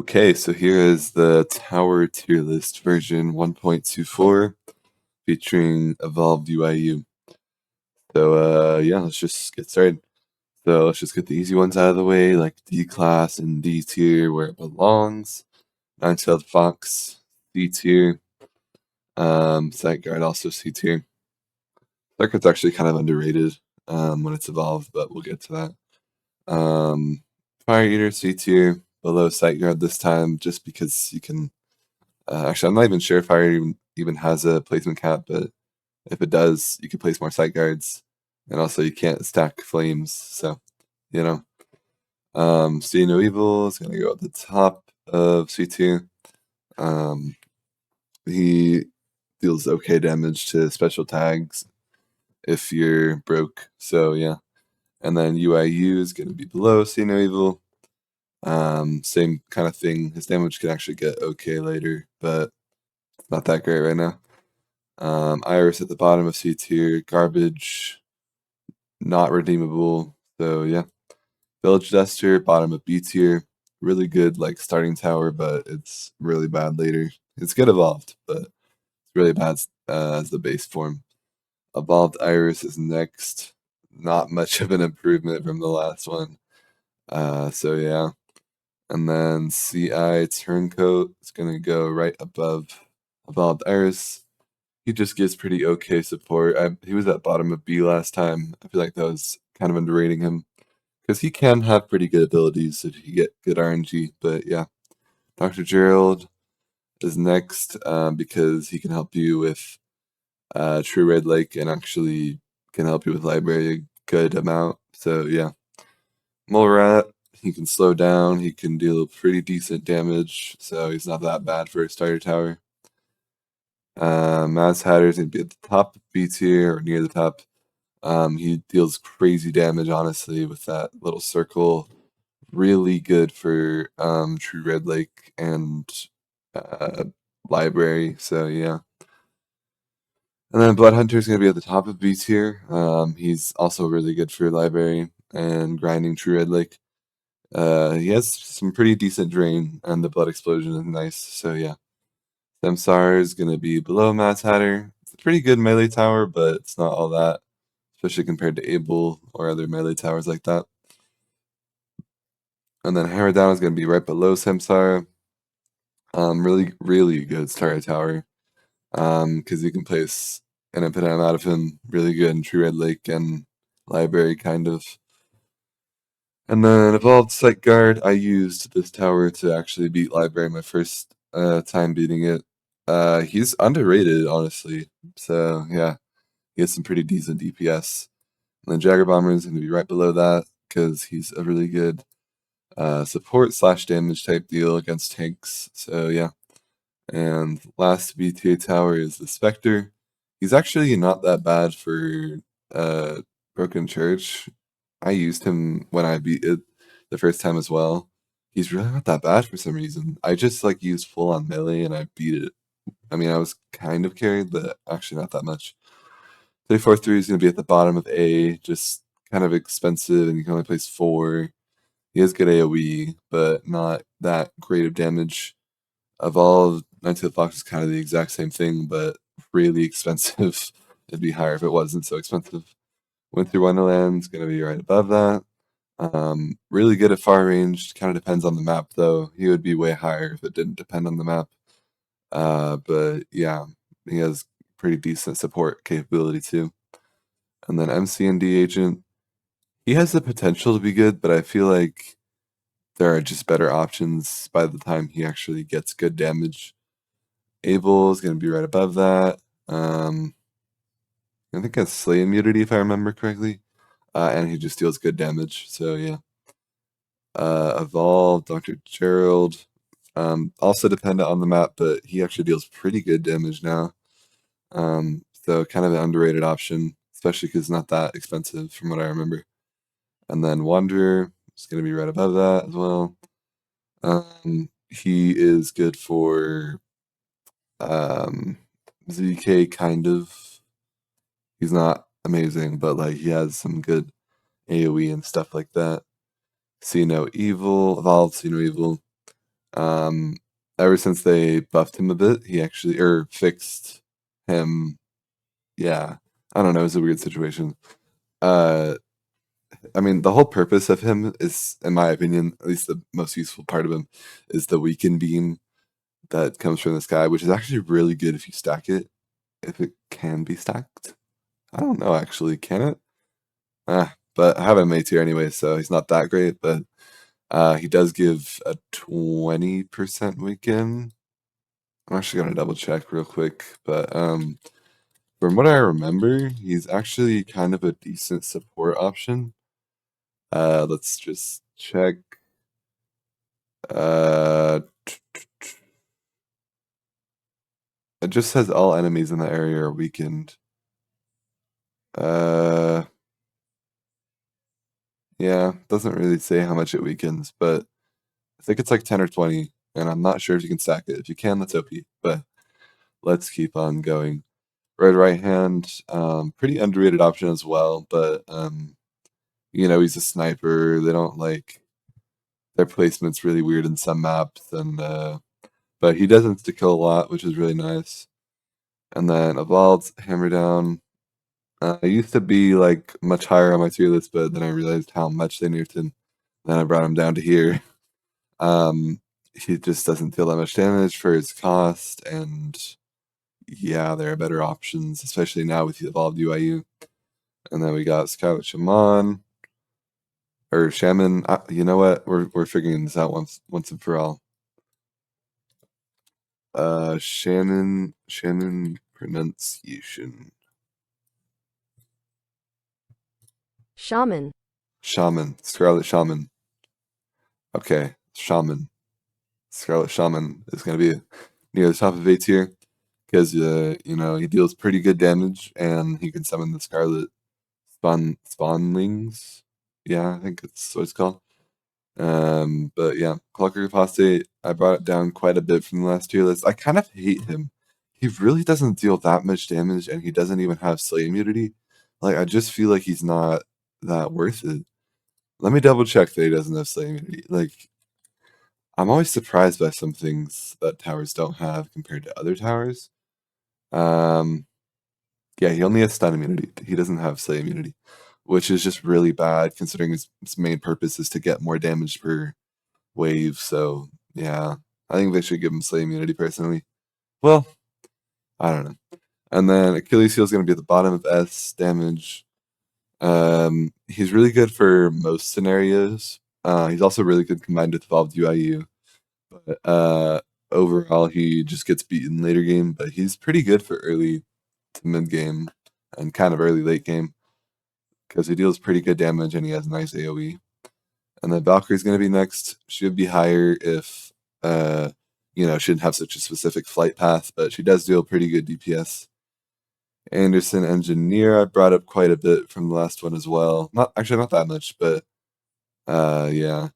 Okay, so here is the tower tier list version 1.24 featuring evolved UIU. So yeah, let's just get started. So let's just get the easy ones out of the way, like D class and D tier where it belongs. Nine-tailed fox, C tier. Sight guard also C tier. Sight guard's actually kind of underrated when it's evolved, but we'll get to that. Fire eater C tier, below sight guard this time, just because you can. Actually, I'm not even sure if Fire even has a placement cap, but if it does, you can place more sight guards, and also you can't stack flames. So, you know, See No Evil is gonna go at the top of C tier. Um, he deals okay damage to special tags if you're broke. So yeah, and then UIU is gonna be below See No Evil. Same kind of thing. His damage can actually get okay later, but not that great right now. Iris at the bottom of C tier, garbage, not redeemable. So yeah, Village Duster, bottom of B tier, really good like starting tower, but it's really bad later. It's good evolved, but it's really bad as the base form. Evolved Iris is next. Not much of an improvement from the last one. So yeah, and then CI Turncoat is gonna go right above Evolved Iris. He just gives pretty okay support. He was at bottom of B last time. I feel like that was kind of underrating him because he can have pretty good abilities if you get good RNG. But yeah, Dr. Gerald is next because he can help you with True Red Lake and actually can help you with Library a good amount. So yeah, Mole Rat, he can slow down. He can deal pretty decent damage. So he's not that bad for a starter tower. Maz Hatter's gonna be at the top of B tier or near the top. He deals crazy damage, honestly, with that little circle. Really good for True Red Lake and uh, Library. So yeah. And then Blood Hunter's gonna be at the top of B tier. He's also really good for Library and grinding True Red Lake. He has some pretty decent drain, and the Blood Explosion is nice. So yeah. Samsar is gonna be below Mad Hatter. It's a pretty good melee tower, but it's not all that, especially compared to Able or other melee towers like that. And then Hammer Down is gonna be right below Samsar. Really, really good starter tower. Because you can place an infinite amount of him really good in True Red Lake and Library, kind of. And then Evolved Sight Guard, I used this tower to actually beat Library my first time beating it. He's underrated, honestly. So yeah, he has some pretty decent DPS. And then Jagger Bomber is going to be right below that because he's a really good support / damage type deal against tanks. So yeah. And last BTA tower is the Spectre. He's actually not that bad for Broken Church. I used him when I beat it the first time as well. He's really not that bad for some reason. I just like used full on melee and I beat it. I mean, I was kind of carried, but actually not that much. 343 is going to be at the bottom of A, just kind of expensive, and you can only place 4. He has good AoE, but not that great of damage. Evolved, Nine-Tailed Fox is kind of the exact same thing, but really expensive. It'd be higher if it wasn't so expensive. Winter Wonderland's going to be right above that. Really good at far range. Kind of depends on the map, though. He would be way higher if it didn't depend on the map. But yeah, he has pretty decent support capability too. And then MC&D Agent, he has the potential to be good, but I feel like there are just better options by the time he actually gets good damage. Able is going to be right above that. I think that's Slay Immunity, if I remember correctly. And he just deals good damage, so yeah. Evolve, Dr. Gerald. Also dependent on the map, but he actually deals pretty good damage now. So kind of an underrated option, especially because it's not that expensive from what I remember. And then Wanderer is going to be right above that as well. He is good for ZK, kind of. He's not amazing, but like he has some good AoE and stuff like that. See No Evil, Evolved, See No Evil. Um, ever since they buffed him a bit, he actually or fixed him. Yeah, I don't know. It's a weird situation. Uh, I mean, the whole purpose of him is, in my opinion, at least the most useful part of him, is the weaken beam that comes from the sky, which is actually really good if you stack it. If it can be stacked, I don't know actually. Can it? But I have him A tier anyway, so he's not that great. But he does give a 20% weaken. I'm actually gonna double check real quick, but from what I remember, he's actually kind of a decent support option. Let's just check. Uh, it just says all enemies in the area are weakened. Uh, yeah, doesn't really say how much it weakens, but I think it's like 10 or 20, and I'm not sure if you can stack it. If you can, that's OP, but let's keep on going. Red right hand, pretty underrated option as well, but he's a sniper. They don't like their placement's really weird in some maps, and but he does insta kill a lot, which is really nice. And then Evolved's Hammer Down. I used to be like much higher on my tier list, but then I realized how much they nerfed him. Then I brought him down to here. He just doesn't deal that much damage for his cost, and yeah, there are better options, especially now with the evolved UIU. And then we got Scout Shaman or Shaman. You know what? We're figuring this out once and for all. Shannon pronunciation. Shaman. Shaman. Scarlet Shaman. Okay, Shaman. Scarlet Shaman is gonna be near the top of A tier because he deals pretty good damage and he can summon the Scarlet spawnlings. Yeah, I think that's what it's called. But yeah, Clocker Apostate, I brought it down quite a bit from the last tier list. I kind of hate him. He really doesn't deal that much damage, and he doesn't even have Slay immunity. Like, I just feel like he's not that worth it. Let me double check that he doesn't have Slay immunity. Like, I'm always surprised by some things that towers don't have compared to other towers. Um, yeah, he only has stun immunity. He doesn't have Slay immunity, which is just really bad considering his main purpose is to get more damage per wave. So yeah, I think they should give him Slay immunity personally. Well, I don't know. And then Achilles heel is going to be at the bottom of S damage. He's really good for most scenarios. He's also really good combined with evolved UIU. But overall, he just gets beaten later game. But he's pretty good for early to mid game and kind of early late game because he deals pretty good damage and he has nice AOE. And then Valkyrie's going to be next. She would be higher if, she didn't have such a specific flight path, but she does deal pretty good DPS. Anderson Engineer, I brought up quite a bit from the last one as well. Not that much, but yeah.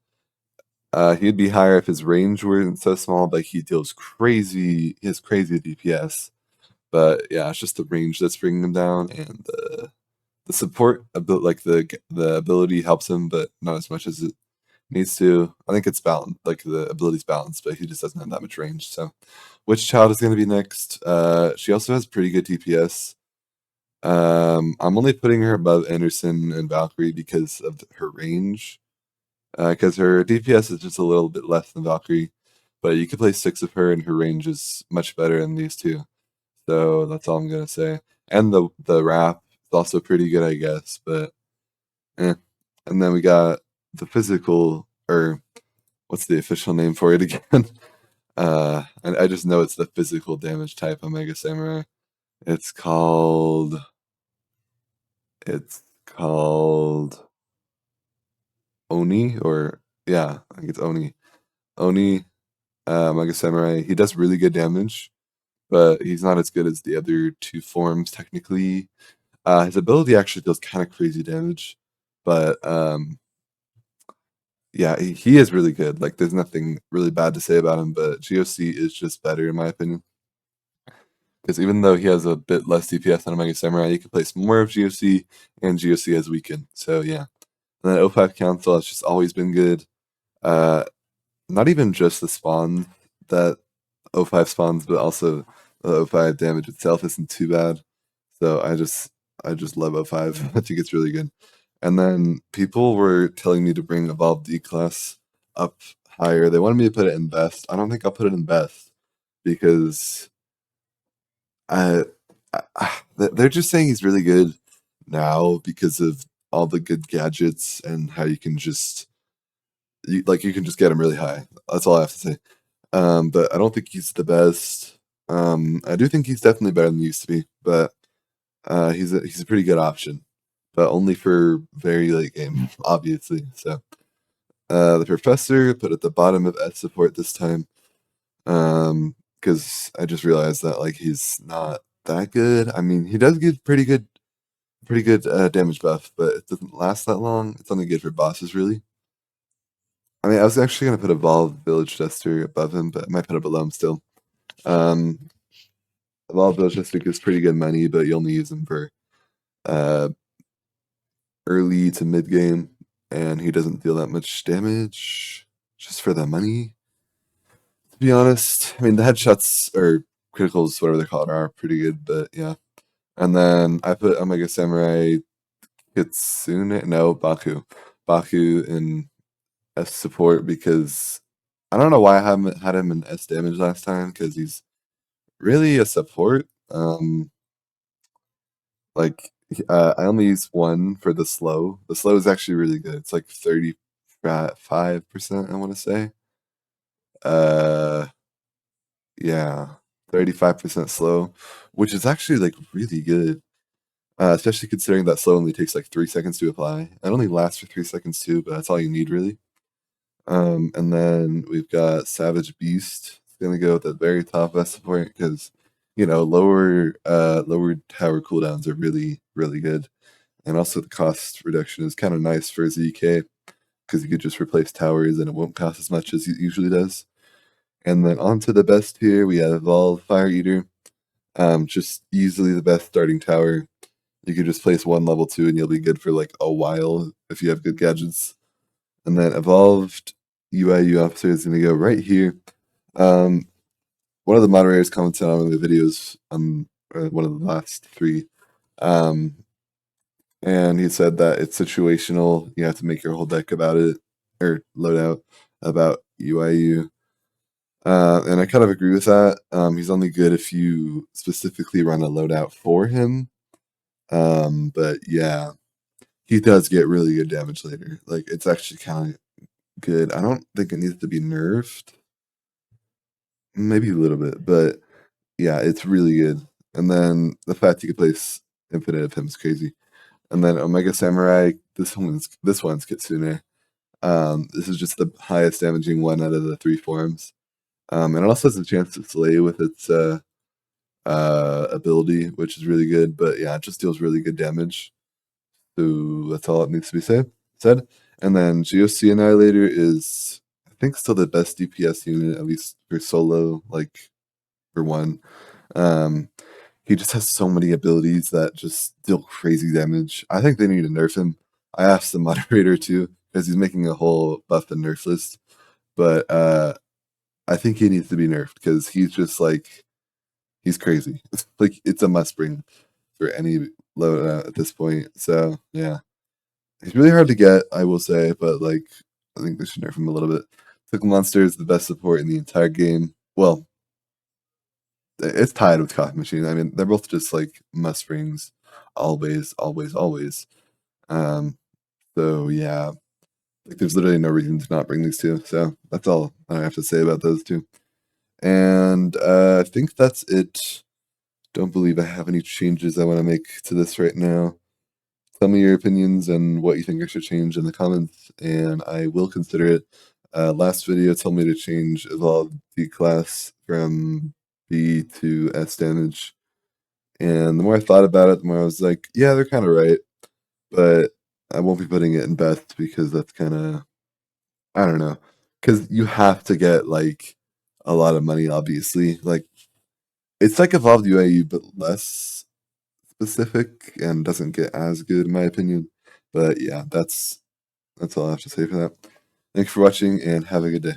He'd be higher if his range weren't so small, but he deals crazy DPS. But yeah, it's just the range that's bringing him down, and the support like the ability helps him, but not as much as it needs to. I think it's balanced, like the ability's balanced, but he just doesn't have that much range. So, which child is going to be next? She also has pretty good DPS. I'm only putting her above Anderson and Valkyrie because of her range. Because her DPS is just a little bit less than Valkyrie, but you could play 6 of her, and her range is much better than these two. So that's all I'm gonna say. And the wrap is also pretty good, I guess. But and then we got the physical, or what's the official name for it again? And I just know it's the physical damage type Omega Samurai. It's called. It's called Oni, or yeah, I think it's Oni. Oni, Omega Samurai. He does really good damage, but he's not as good as the other two forms technically. His ability actually does kind of crazy damage, but yeah, he is really good. Like, there's nothing really bad to say about him, but GOC is just better in my opinion. Because even though he has a bit less DPS than Omega Samurai, you can place more of GOC, and GOC has weakened. So yeah. And then O5 Council has just always been good. not even just the spawn that O5 spawns, but also the O5 damage itself isn't too bad. So I just love O5. I think it's really good. And then people were telling me to bring Evolved D class up higher. They wanted me to put it in best. I don't think I'll put it in best because I, they're just saying he's really good now because of all the good gadgets and how you can just you can just get him really high. That's all I have to say. But I don't think he's the best. I do think he's definitely better than he used to be, but he's a pretty good option, but only for very late game, obviously. So the professor put at the bottom of S support this time, because I just realized that like he's not that good. I mean, he does give pretty good damage buff, but it doesn't last that long. It's only good for bosses, really. I mean, I was actually gonna put Evolved Village Jester above him, but I might put it below him still. Um, Evolved Village Jester gives pretty good money, but you only use him for uh, early to mid game, and he doesn't deal that much damage just for the money. To be honest, I mean the headshots or criticals, whatever they're called, are pretty good, but yeah. And then I put Omega Samurai Kitsune, no Baku in S support because I don't know why I haven't had him in S damage last time because he's really a support. Like I only use one for the slow. The slow is actually really good. It's like 35%, I want to say. Uh, yeah, 35% slow, which is actually like really good. Especially considering that slow only takes like 3 seconds to apply. It only lasts for 3 seconds too, but that's all you need really. And then we've got Savage Beast. It's gonna go at the very top S support because lower tower cooldowns are really good. And also the cost reduction is kind of nice for ZK because you could just replace towers and it won't cost as much as it usually does. And then on to the best here, we have Evolve Fire Eater. Just easily the best starting tower. You could just place one level 2 and you'll be good for like a while if you have good gadgets. And then Evolved UIU officer is going to go right here. One of the moderators commented on one of the videos on one of the last three. And he said that it's situational. You have to make your whole deck about it or loadout about UIU. And I kind of agree with that. He's only good if you specifically run a loadout for him. But yeah, he does get really good damage later. Like it's actually kind of good. I don't think it needs to be nerfed. Maybe a little bit, but yeah, it's really good. And then the fact you can place infinite of him is crazy. And then Omega Samurai, this one's Kitsune. This is just the highest damaging one out of the three forms. And it also has a chance to slay with its ability, which is really good. But yeah, it just deals really good damage. So that's all it needs to be said. And then GOC Annihilator is, I think, still the best DPS unit, at least for solo, like for one. Um, he just has so many abilities that just deal crazy damage. I think they need to nerf him. I asked the moderator too, because he's making a whole buff and nerf list. But I think he needs to be nerfed because he's just like he's crazy. Like it's a must bring for any loadout at this point. So yeah, he's really hard to get, I will say, but like I think they should nerf him a little bit. Tickle Monster is the best support in the entire game. Well, it's tied with Coffee Machine. I mean, they're both just like must brings, always. Um, so yeah, like there's literally no reason to not bring these two. So that's all I have to say about those two. And I think that's it. Don't believe I have any changes I want to make to this right now. Tell me your opinions and what you think I should change in the comments, and I will consider it. Last video told me to change Evolve D class from B to S damage. And the more I thought about it, the more I was like, yeah, they're kind of right. But I won't be putting it in best because that's kind of, I don't know. Because you have to get like a lot of money, obviously. Like, it's like Evolved UAU, but less specific and doesn't get as good, in my opinion. But yeah, that's all I have to say for that. Thanks for watching and have a good day.